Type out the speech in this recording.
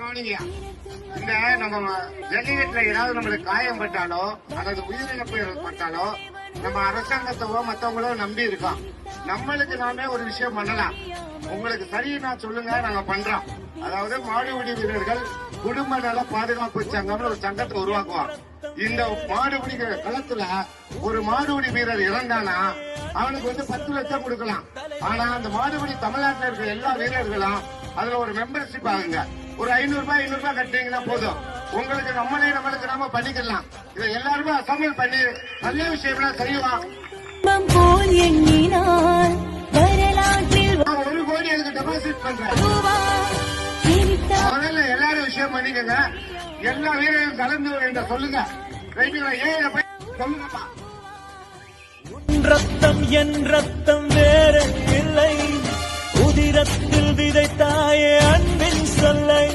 கவனிங்க. இந்த நம்ம ஜல்லிக்கட்டுல ஏதாவது நம்மளுக்கு காயம் பட்டாலோ அல்லது உயிரிழப்பு ஏற்பட்டாலோ நம்ம அரசாங்கத்தவோ மத்தவங்களோ நம்பி இருக்கோம். நம்மளுக்கு நாமே ஒரு விஷயம் பண்ணலாம். உங்களுக்கு சரியா சொல்லுங்க, நாங்க பண்றோம். அதாவது மாடுபிடி வீரர்கள் குடும்ப நல பாதுகாப்பு சங்கம்னு ஒரு சங்கத்தை உருவாக்குவோம். இந்த மாடுபிடி களத்துல ஒரு மாடுபிடி வீரர் இறந்தானா அவனுக்கு 10 லட்சம் கொடுக்கலாம். ஆனா அந்த மாடுபிடி தமிழ்நாட்டில் இருக்கிற எல்லா வீரர்களும் அதுல ஒரு மெம்பர்ஷிப் ஆகுங்க. ஒரு 500 ரூபாய் கட்டிங்கன்னா போதும். உங்களுக்கு நம்மளுக்கு நாம பண்ணிக்கலாம். இதை எல்லாருமே அசம்பிள் பண்ணி நல்ல விஷயம்லாம் செய்யலாம். 1 கோடி அதுக்கு டெபாசிட் பண்றேன். முதல்ல எல்லாரும் விஷயம் பண்ணிக்கங்க. எல்லா வீரர்களும் கலந்து சொல்லுங்க. சொல்லுங்கப்பா. ரத்தம் என் ரத்தம் வேற இல்லை, உதிரத்தில் விதைத்தாயே அன்பின் சொல்லை.